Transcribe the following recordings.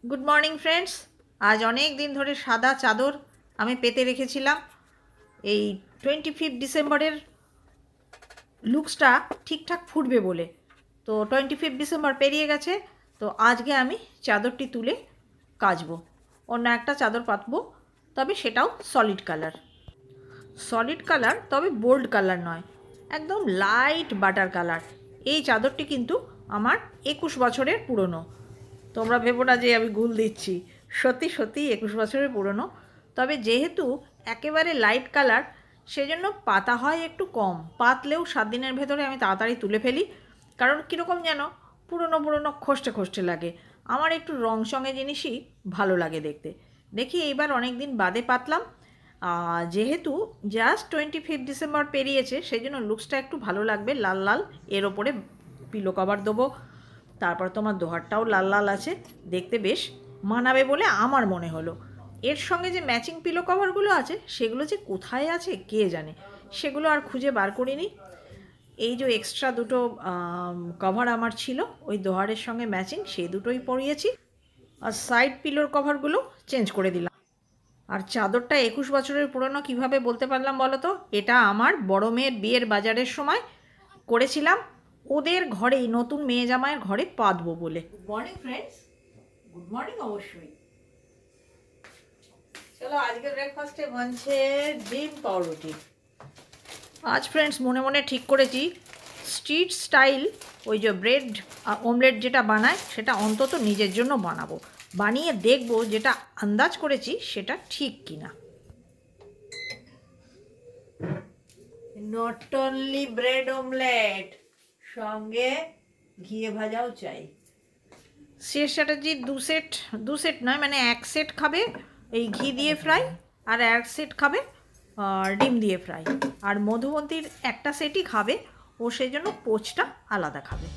Good morning friends. আজ অনেক দিন ধরে সাদা চাদর আমি পেতে রেখেছিলাম এই 25 ডিসেম্বরের লুকসটা ঠিকঠাক ফুটবে বলে। তো 25 ডিসেম্বর পেরিয়ে গেছে, তো আজকে আমি চাদরটি তুলে কাচবো, অন্য একটা চাদর পাতবো, তবে সেটাও সলিড কালার। সলিড কালার, তবে বোল্ড কালার নয়, একদম লাইট বাটার কালার। এই চাদরটি কিন্তু আমার 21 বছরের পুরনো। তোমরা ভেবো না যে আমি গুল দিচ্ছি, সত্যি সত্যি 21 বছরের পুরনো। তবে যেহেতু একেবারে লাইট কালার, সেজন্য পাতা হয় একটু কম। পাতলেও 7 দিনের ভেতরে আমি তাড়াতাড়ি তুলে ফেলি, কারণ কীরকম যেন পুরনো পুরনো খসটে খসটে লাগে। আমার একটু রং সঙ্গে জিনিসই ভালো লাগে দেখতে। দেখি এইবার অনেক দিন বাদে পাতলাম, যেহেতু জাস্ট 25 ডিসেম্বর পেরিয়েছে, সেই জন্য লুকসটা একটু ভালো লাগবে। লাল লাল, এর ওপরে পিলো কভার দেবো, তারপর তোমার দোহারটাও লাল লাল আছে, দেখতে বেশ মানাবে বলে আমার মনে হলো। এর সঙ্গে যে ম্যাচিং পিলো কভারগুলো আছে, সেগুলো যে কোথায় আছে কে জানে, সেগুলো আর খুঁজে বার করিনি। এই যে এক্সট্রা দুটো কভার আমার ছিল ওই দোহারের সঙ্গে ম্যাচিং, সেই দুটোই পরিয়েছি। আর সাইড পিলোর কভারগুলো চেঞ্জ করে দিলাম। আর চাদরটা 21 বছরের পুরনো কিভাবে বলতে পারলাম বলো তো? এটা আমার বড় মেয়ের বিয়ের বাজারের সময় করেছিলাম, ওদের ঘরেই, নতুন মেয়ে জামাইয়ের ঘরে পাতবো বলে। Good morning friends, good morning অবশ্যই। চলো, আজকে ব্রেকফাস্টে বনছে ডিম পাউরুটি। আজ ফ্রেন্ডস মনে মনে ঠিক করেছি, স্ট্রিট স্টাইল ওই যে ব্রেড অমলেট যেটা বানায়, সেটা অন্তত নিজের জন্য বানাবো, বানিয়ে দেখবো যেটা আন্দাজ করেছি সেটা ঠিক কিনা। নট অনলি ব্রেড অমলেট, সঙ্গে ঘিয়ে ভাজাও চাই। শেষ চ্যাটার্জি দু সেট নয়, মানে এক সেট খাবে এই ঘি দিয়ে ফ্রাই, আর এক সেট খাবে ডিম দিয়ে ফ্রাই। আর মধুবন্তীর একটা সেটই খাবে, ও সেই জন্য পোচটা আলাদা খাবে।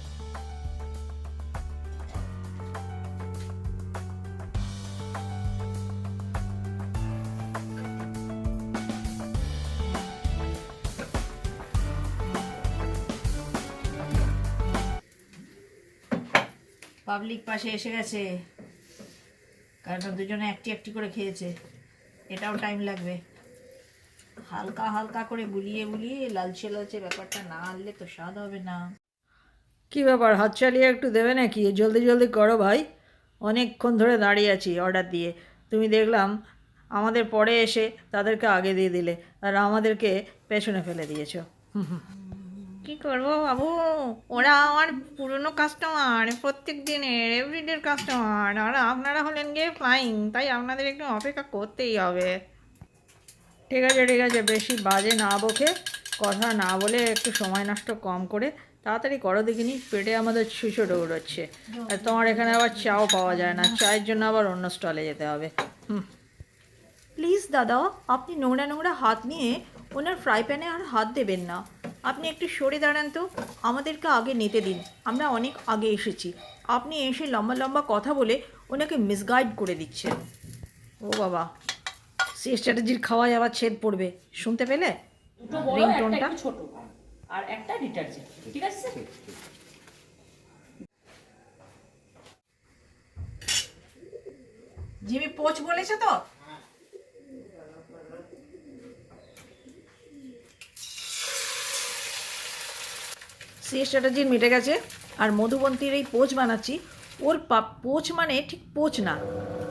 পাবলিক পাশে এসে গেছে, কারণ দুজনে একটি একটি করে খেয়েছে, এটাও টাইম লাগবে। হালকা হালকা করে বুলিয়ে বুলিয়ে লালচে লালচে ব্যাপারটা না আনলে তো স্বাদ হবে না। কী ব্যাপার, হাত চালিয়ে একটু দেবে নাকি? জলদি জলদি করো ভাই, অনেকক্ষণ ধরে দাঁড়িয়ে আছি অর্ডার দিয়ে। তুমি দেখলাম আমাদের পরে এসে তাদেরকে আগে দিয়ে দিলে, আর আমাদেরকে পেছনে ফেলে দিয়েছো। কী করবো বাবু, ওরা আমার পুরনো কাস্টমার, প্রত্যেক দিনের এভরিডের কাস্টমার, আর আপনারা হলেন গিয়ে ফ্লাইং, তাই আপনাদের একটু অপেক্ষা করতেই হবে। ঠিক আছে ঠিক আছে, বেশি বাজে না বকে, কথা না বলে একটু সময় নষ্ট কম করে তাড়াতাড়ি করো দেখিনি, পেটে আমাদের ছুঁচো দৌড়চ্ছে। আর তোমার এখানে আবার চাও পাওয়া যায় না, চায়ের জন্য আবার অন্য স্টলে যেতে হবে। প্লিজ দাদা, আপনি নোংরা নোংরা হাত নিয়ে ওনার ফ্রাই প্যানে আর হাত দেবেন না। আপনি একটু সরে দাঁড়ান তো, আমাদেরকে আগে নিতে দিন, আমরা অনেক আগে এসেছি। আপনি এসে লম্বা লম্বা কথা বলে ওনাকে মিসগাইড করে দিচ্ছেন। ও বাবা, শেষ চ্যাটার্জির খাওয়ায় আবার ছেদ পড়বে, শুনতে পেলে? দুটো বড়, একটা একটু ছোট, আর একটা ডিটারজেন্ট। ঠিক আছে? জিমি পোচ বলেছে তো? সিএস চ্যাটার্জির মিটে গেছে, আর মধুবন্তীর এই পোচ বানাচ্ছি। ওর পোচ মানে ঠিক পোচ না,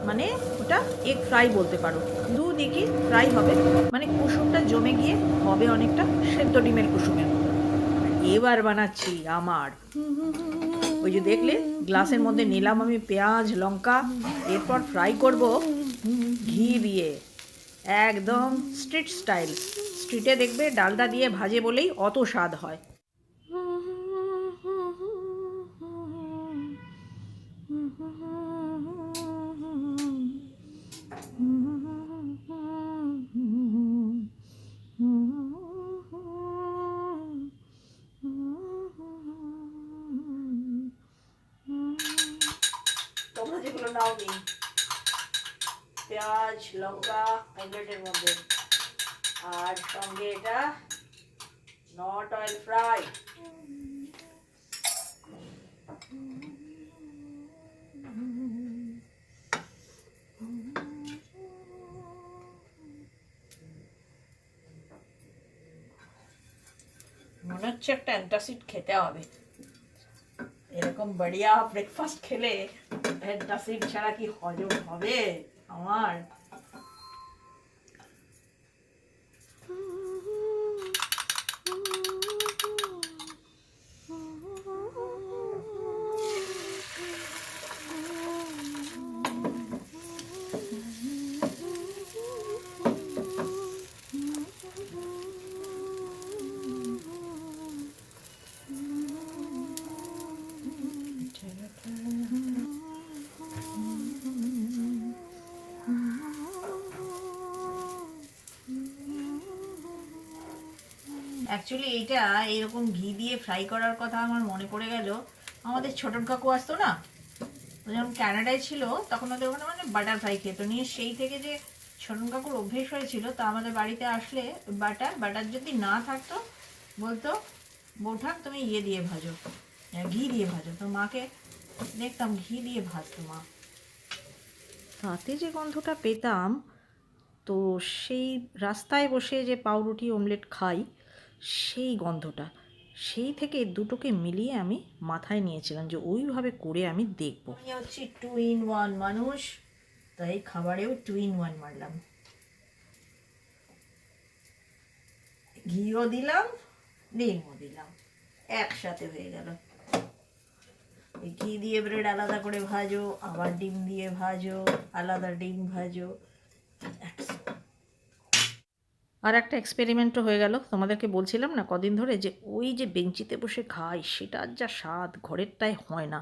মানে ওটা এগ ফ্রাই বলতে পারো। দুদিকে ফ্রাই হবে, মানে কুসুমটা জমে গিয়ে হবে অনেকটা সেদ্ধ ডিমের কুসুমের মতো। এবার বানাচ্ছি আমার, ওই যে দেখলে গ্লাসের মধ্যে নিলাম আমি পেঁয়াজ লঙ্কা, এরপর ফ্রাই করব ঘি দিয়ে, একদম স্ট্রিট স্টাইল। স্ট্রিটে দেখবে ডালডা দিয়ে ভাজে বলেই অত স্বাদ হয়। তোমরা যেগুলো নাও নি, পেঁয়াজ লঙ্কা অমলেটের মধ্যে, আর সঙ্গে এটা নট অয়েল ফ্রাই। মনে হচ্ছে একটা অ্যান্টাসিড খেতে হবে। এরকম বড়িয়া ব্রেকফাস্ট খেলে অ্যান্টাসিড ছাড়া কি হজম হবে আমার? অ্যাকচুয়ালি এইটা এরকম ঘি দিয়ে ফ্রাই করার কথা আমার মনে পড়ে গেল। আমাদের ছোটন কাকু আসতো না, ও যখন কানাডায় ছিল তখন ওদের ওখানে মানে বাটার ফ্রাই খেতো নিয়ে, সেই থেকে যে ছোটন কাকুর অভ্যেস হয়েছিল, তা আমাদের বাড়িতে আসলে বাটার যদি না থাকতো বলতো বৌঠান তুমি ইয়ে দিয়ে ভাজো, ঘি দিয়ে ভাজো। তো মাকে দেখতাম ঘি দিয়ে ভাজতো মা, তাতে যে গন্ধটা পেতাম, তো সেই রাস্তায় বসে যে পাউরুটি অমলেট খাই সেই গন্ধটা, সেই থেকে দুটোকে মিলিয়ে আমি মাথায় নিয়েছিলাম যে ওইভাবে করে আমি দেখবো। আমি হচ্ছে 2 in 1 মানুষ, তাই খাবারেও 2 in 1 মারলাম। ঘিও দিলাম, ডিমও দিলাম, একসাথে হয়ে গেল। ঘি দিয়ে ব্রেড আলাদা করে ভাজো, আবার ডিম দিয়ে ভাজো, আলাদা ডিম ভাজো। আর একটা এক্সপেরিমেন্টও হয়ে গেল। তোমাদেরকে বলছিলাম না কদিন ধরে যে ওই যে বেঞ্চিতে বসে খাই সেটার যা স্বাদ ঘরেরটায় হয় না।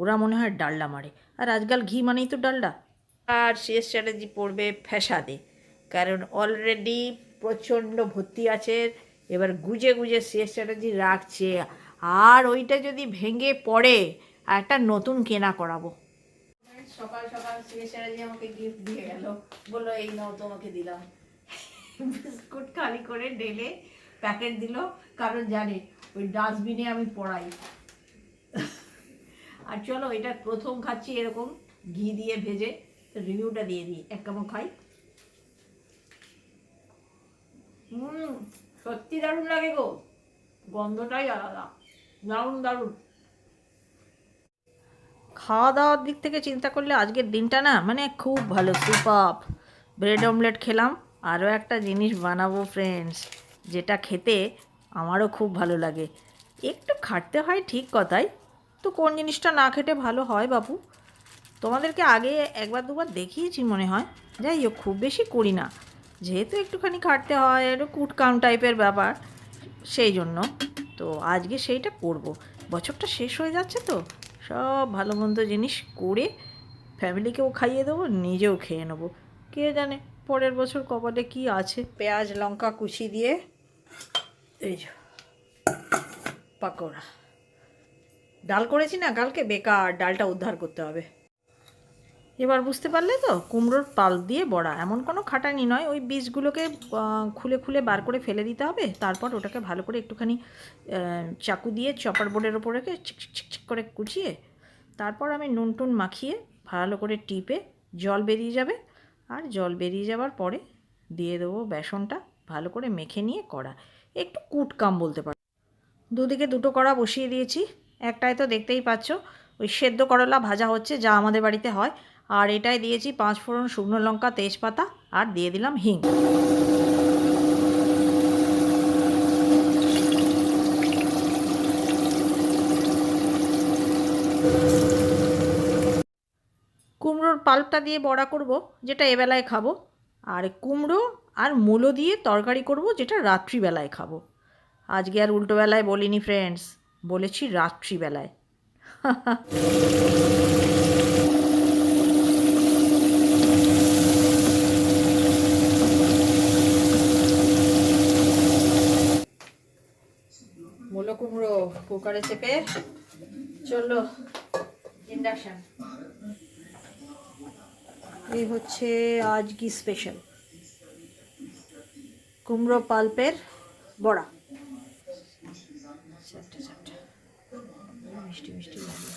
ওরা মনে হয় ডালডা মারে, আর আজকাল ঘি মানেই তো ডালডা। আর শেষ চ্যাটার্জি পড়বে ফ্যাসাদে, কারণ অলরেডি প্রচণ্ড ভর্তি আছে। এবার গুজে গুজে শেষ চ্যাটার্জি রাখছে, আর ওইটা যদি ভেঙে পড়ে আর একটা নতুন কেনা করাবো। সকাল সকাল শেষ চ্যাটার্জি আমাকে গিফট দিয়ে গেল, বললো এই নাও তোমাকে দিলাম। বিস্কুট খালি করে ঢেলে প্যাকেট দিল, কারণ জানি ওই ডাস্টবিনে আমি পড়াই। আর চলো এটা প্রথম খাচ্ছি এরকম ঘি দিয়ে ভেজে, তো রিভিউটা দিয়ে দিই, এক কামড় খাই। সত্যি দারুণ লাগে গো, গন্ধটাই আলাদা, দারুণ দারুণ। খাওয়া দাওয়ার দিক থেকে চিন্তা করলে আজকের দিনটা না মানে খুব ভালো, সুপার। ব্রেড অমলেট খেলাম, আরও একটা জিনিস বানাবো ফ্রেন্ডস, যেটা খেতে আমারও খুব ভালো লাগে। একটু খাটতে হয় ঠিক কথাই, তো কোন জিনিসটা না খেতে ভালো হয় বাবু? তোমাদেরকে আগে একবার দুবার দেখিয়েছি মনে হয়, যাই হোক খুব বেশি করি না, যেহেতু একটুখানি খাটতে হয়, একটু কুটকাম টাইপের ব্যাপার, সেই জন্য তো আজকে সেইটা করব। বছরটা শেষ হয়ে যাচ্ছে তো সব ভালো মন্দ জিনিস করে ফ্যামিলিকেও খাইয়ে দেবো, নিজেও খেয়ে নেবো। কে জানে পরের বছর কপালে কি আছে। পেঁয়াজ লঙ্কা কুচি দিয়ে এই পাকোড়া, ডাল করেছি না কালকে, বেকার, ডালটা উদ্ধার করতে হবে। এবার বুঝতে পারলে তো, কুমড়োর পাল্প দিয়ে বড়া, এমন কোনো খাটানি নয়, ওই বীজগুলোকে খুলে খুলে বার করে ফেলে দিতে হবে, তারপর ওটাকে ভালো করে একটুখানি চাকু দিয়ে চপার বোর্ডের ওপর রেখে চিক করে কুচিয়ে, তারপর আমি নুন টুন মাখিয়ে ভালো করে টিপে জল বেরিয়ে যাবে, আর জল বেরিয়ে যাওয়ার পরে দিয়ে দেবো বেসনটা, ভালো করে মেখে নিয়ে কড়া, একটু কুটকাম বলতে পারো। দুদিকে দুটো কড়া বসিয়ে দিয়েছি, একটায় তো দেখতেই পাচ্ছ ওই সেদ্ধ করলা ভাজা হচ্ছে, যা আমাদের বাড়িতে হয়, আর এটাই দিয়েছি 5 ফোড়ন, শুকনো লঙ্কা, তেজপাতা, আর দিয়ে দিলাম হিং। কুমড়োর পাল্পটা দিয়ে বড়া করব, যেটা এবেলায় খাবো, আর কুমড়ো আর মূলো দিয়ে তরকারি করব, যেটা রাত্রিবেলায় খাবো। আজকে আর উল্টোবেলায় বলিনি ফ্রেন্ডস, বলেছি রাত্রিবেলায়। মূলো কুমড়ো কুকারে চেপে চললো ইন্ডাকশান। এই হচ্ছে আজ কি স্পেশাল, কুমড়ো পাল্পের বড়া। মিষ্টি মিষ্টি লাগে।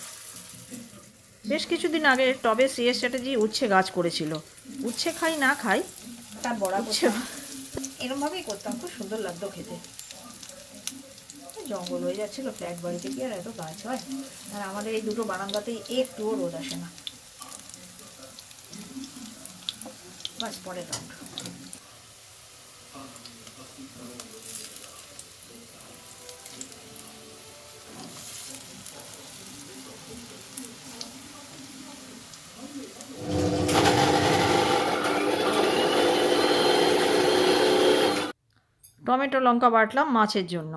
বেশ কিছুদিন আগে টবে সিএস চ্যাটার্জি উচ্ছে গাছ করেছিল, উচ্ছে খাই না খাই, তার বড়া উচ্ছে এরমভাবেই করতাম, খুব সুন্দর লাগতো খেতে। জঙ্গল হয়ে যাচ্ছিল, ফ্ল্যাট বাড়িতে কি আর এত গাছ হয়। আর আমাদের এই দুটো বারান্দাতেই একটুও রোদ আসে না। বাস পরের রাউন্ড। টমেটো লঙ্কা বাটলাম মাছের জন্য।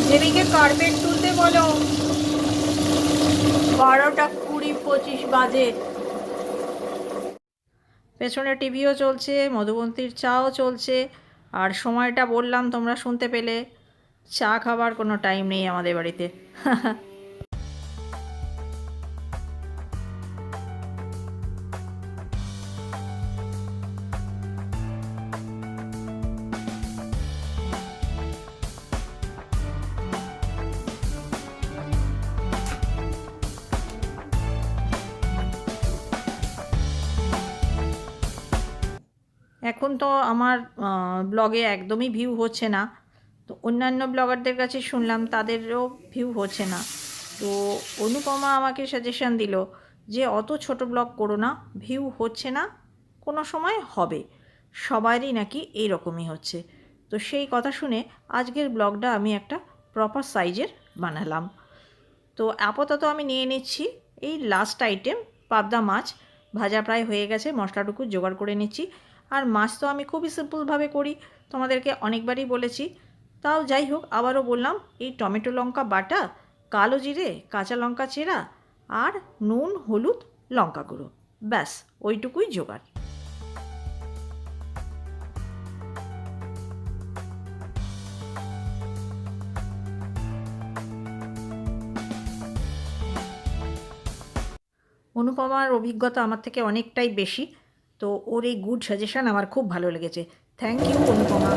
দেবীকে কার্পেট তুলতে বলো, 12টা 20-25 বাজে। পেছনে টিভিও চলছে, মধুবন্তীর চাও চলছে, আর সময়টা বললাম তোমরা শুনতে পেলে। চা খাবার কোনো টাইম নেই আমাদের বাড়িতে। এখন তো আমার ব্লগে একদমই ভিউ হচ্ছে না, তো অন্যান্য ব্লগারদের কাছে শুনলাম তাদেরও ভিউ হচ্ছে না। তো অনুপমা আমাকে সাজেশন দিল যে অত ছোট ব্লগ করো না, ভিউ হচ্ছে না, কোনো সময় হবে, সবারই নাকি এই রকমই হচ্ছে। তো সেই কথা শুনে আজকের ব্লগটা আমি একটা প্রপার সাইজের বানালাম। তো আপাতত আমি নিয়ে নিচ্ছি এই লাস্ট আইটেম, পাবদা মাছ ভাজা প্রায় হয়ে গেছে, মশলাটুকু জোগাড় করে নিচ্ছি। আর মাছ তো আমি খুবই সিম্পলভাবে করি, তোমাদেরকে অনেকবারই বলেছি, তাও যাই হোক আবারও বললাম। এই টমেটো লঙ্কা বাটা, কালো জিরে, কাঁচা লঙ্কা চেরা, আর নুন, হলুদ, লঙ্কা গুঁড়ো, ব্যাস ওইটুকুই জোগাড়। অনুপমার অভিজ্ঞতা আমার থেকে অনেকটাই বেশি, তো ওর এই গুড সাজেশন আমার খুব ভালো লেগেছে। Thank you Anupama.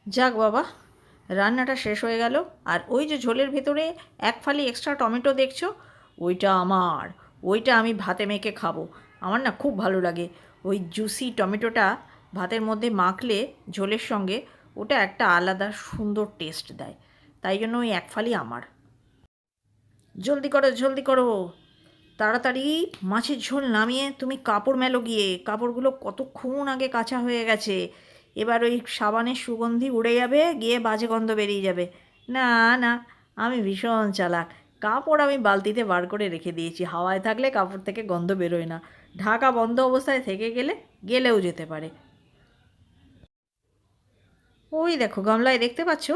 যাক বাবা, রান্নাটা শেষ হয়ে গেল। আর ওই যে ঝোলের ভেতরে এক ফালি এক্সট্রা টমেটো দেখছো, ওইটা আমার, ওইটা আমি ভাতে মেখে খাবো। আমার না খুব ভালো লাগে ওই জুসি টমেটোটা ভাতের মধ্যে মাখলে ঝোলের সঙ্গে, ওটা একটা আলাদা সুন্দর টেস্ট দেয়। তাই জন্য ওই এক ফালি আমার। জলদি করো জলদি করো, তাড়াতাড়ি মাছের ঝোল নামিয়ে তুমি কাপড় মেলো গিয়ে। কাপড়গুলো কতক্ষণ আগে কাচা হয়ে গেছে, এবার ওই সাবানের সুগন্ধি উড়ে যাবে, গিয়ে বাজে গন্ধ বেরিয়ে যাবে। না না, আমি ভীষণ চালাক, কাপড় আমি বালতিতে বার করে রেখে দিয়েছি, হাওয়ায় থাকলে কাপড় থেকে গন্ধ বেরোয় না, ঢাকা বন্ধ অবস্থায় থেকে গেলেও যেতে পারে। ওই দেখো গামলায় দেখতে পাচ্ছ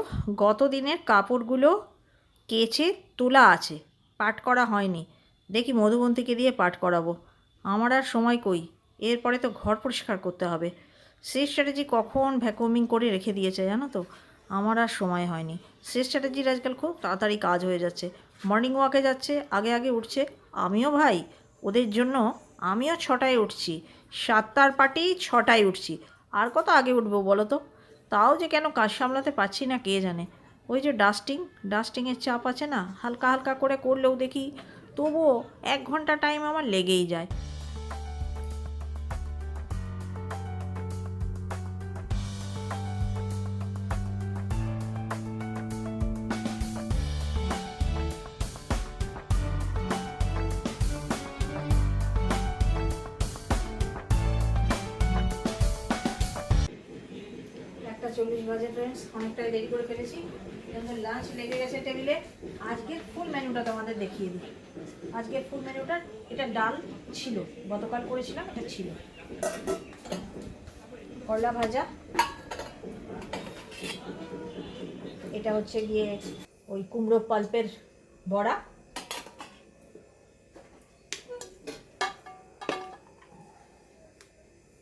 গত দিনের কাপড়গুলো কেচে তোলা আছে, পাট করা হয়নি। দেখি মধুবন্তীকে দিয়ে পাট করাবো। আমার আর সময় কই, এরপরে তো ঘর পরিষ্কার করতে হবে। শেষ স্ট্র্যাটেজি কখন ভ্যাকুমিং করে রেখে দিয়েছে জানো তো, আমার আর সময় হয়নি। শেষ স্ট্র্যাটেজির আজকাল খুব তাড়াতাড়ি কাজ হয়ে যাচ্ছে, মর্নিং ওয়াকে যাচ্ছে, আগে আগে উঠছে। আমিও ভাই ওদের জন্য, আমিও 6টায় উঠছি, 7টার পার্টি 6টায় উঠছি। আর কত আগে উঠবো বলো তো, তাও যে কেন কাজ সামলাতে পারছি না কে জানে। ওই যে ডাস্টিংয়ের চাপ আছে না, হালকা হালকা করে করলেও দেখি তবুও 1 ঘন্টা টাইম আমার লেগেই যায়। একটা 40 বাজে ফ্রেন্ডস, অনেকটাই দেরি করে ফেলেছি, লাঞ্চ লেগে গেছে টেবিলে। আজকের ফুল মেনুটা তোমাদের দেখিয়ে দিই। আজকের ফুল মেনুটা, এটা ডাল ছিল, গতকাল করেছিলাম, এটা ছিল, করলা ভাজা, এটা হচ্ছে গিয়ে ওই কুমড়ো পাল্পের বড়া,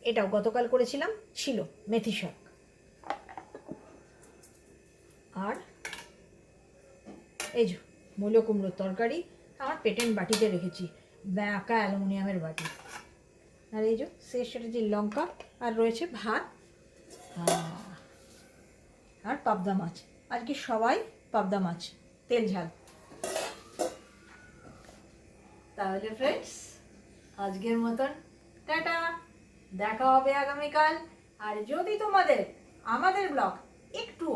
এটাও গতকাল করেছিলাম, ছিল মেথি শাক, আর এই যে মূলো কুমড়োর তরকারি আমার পেটেন্ট বাটিতে রেখেছি, ব্যাকা অ্যালুমিনিয়ামের বাটি। আর এই যে সেটা যে লঙ্কা, আর রয়েছে ভাত আর পাবদা মাছ। আজকে সবাই পাবদা মাছ তেল ঝাল। তাহলে ফ্রেন্ডস আজকের মতন টাটা, দেখা হবে আগামীকাল। আর যদি তোমাদের আমাদের ব্লগ একটু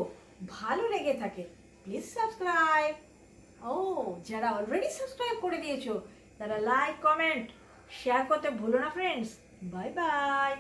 ভালো লেগে থাকে প্লিজ সাবস্ক্রাইব। ও যারা অলরেডি সাবস্ক্রাইব করে দিয়েছো তারা লাইক কমেন্ট শেয়ার করতে ভুলো না ফ্রেন্ডস। Bye bye.